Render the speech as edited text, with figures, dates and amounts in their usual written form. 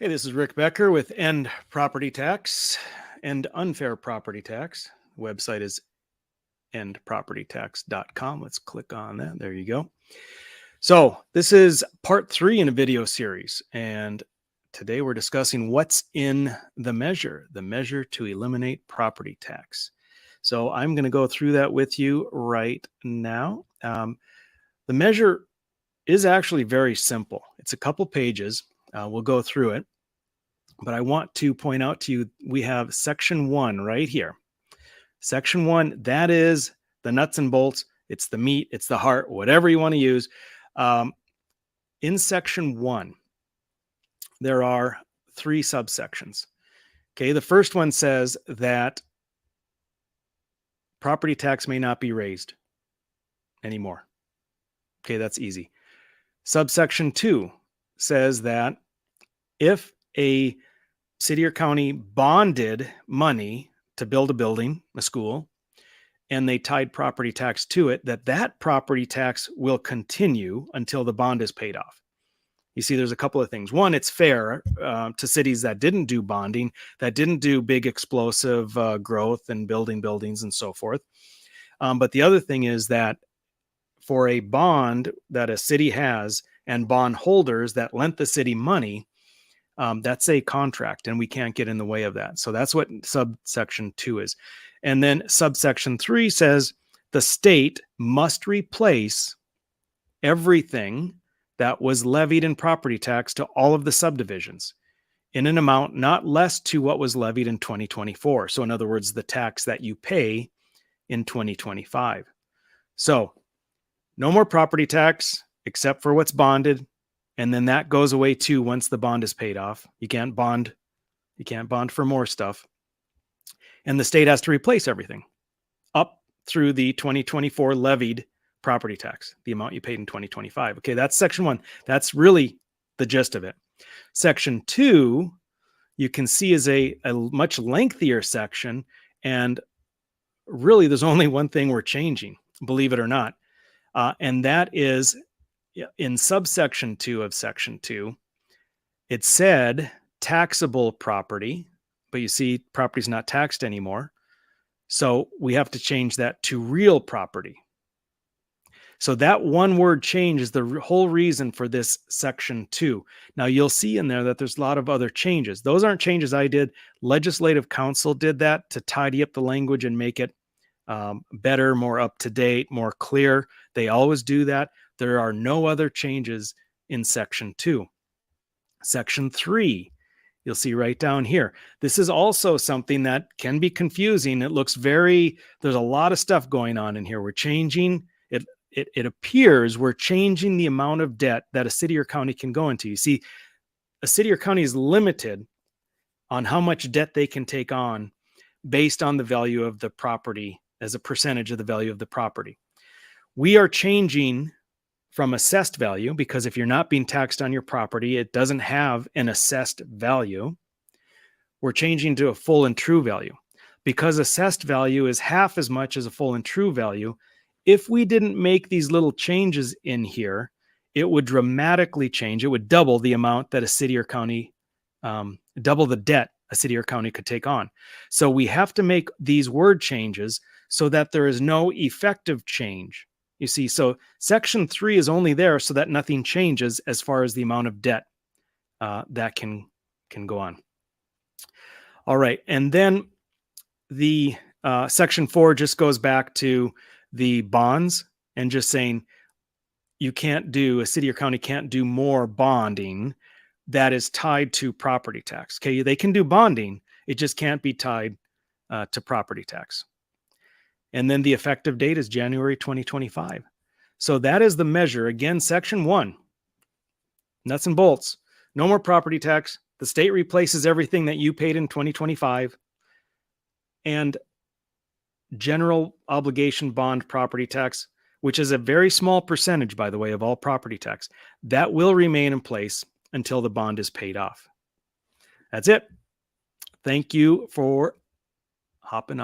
Hey, this is Rick Becker with End Property Tax and Unfair Property Tax. Website is endpropertytax.com. Let's click on that. There you go. So this is part 3 in a video series. And today we're discussing what's in the measure to eliminate property tax. So I'm going to go through that with you right now. The measure is actually very simple. It's a couple pages. We'll go through it. But I want to point out to you, we have section 1 right here. Section 1, that is the nuts and bolts. It's the meat, it's the heart, whatever you want to use. In section 1, there are 3 subsections. Okay, the first one says that property tax may not be raised anymore. Okay, that's easy. Subsection 2 says that if a city or county bonded money to build a building, a school, and they tied property tax to it, that property tax will continue until the bond is paid off. You see, there's a couple of things. One, it's fair to cities that didn't do bonding, that didn't do big explosive growth and building buildings and so forth. But the other thing is that for a bond that a city has and bond holders that lent the city money, that's a contract and we can't get in the way of that. So that's what subsection 2 is. And then subsection 3 says the state must replace everything that was levied in property tax to all of the subdivisions in an amount not less to what was levied in 2024. So in other words, the tax that you pay in 2025. So no more property tax except for what's bonded. And then that goes away too once the bond is paid off. You can't bond for more stuff. And the state has to replace everything up through the 2024 levied property tax, the amount you paid in 2025. Okay, that's section 1. That's really the gist of it. Section 2, you can see, is a much lengthier section. And really, there's only one thing we're changing, believe it or not. And that is in subsection 2 of section 2, it said taxable property, but you see property is not taxed anymore. So we have to change that to real property. So that one word change is the whole reason for this section 2. Now you'll see in there that there's a lot of other changes. Those aren't changes I did. Legislative Council did that to tidy up the language and make it better, more up to date, more clear. They always do that. There are no other changes in section 2. Section 3, you'll see right down here. This is also something that can be confusing. It looks there's a lot of stuff going on in here. We're changing, it appears we're changing the amount of debt that a city or county can go into. You see, a city or county is limited on how much debt they can take on based on the value of the property as a percentage of the value of the property. We are changing from assessed value, because if you're not being taxed on your property, it doesn't have an assessed value. We're changing to a full and true value. Because assessed value is half as much as a full and true value, if we didn't make these little changes in here, it would dramatically change. It would double the amount that a city or county, double the debt a city or county could take on. So we have to make these word changes so that there is no effective change. You see, so section 3 is only there so that nothing changes as far as the amount of debt that can go on. All right, and then the section 4 just goes back to the bonds and just saying a city or county can't do more bonding that is tied to property tax. Okay, they can do bonding, it just can't be tied to property tax. And then the effective date is January 2025. So that is the measure. Again, section 1, nuts and bolts. No more property tax. The state replaces everything that you paid in 2025. And general obligation bond property tax, which is a very small percentage, by the way, of all property tax, that will remain in place until the bond is paid off. That's it. Thank you for hopping on.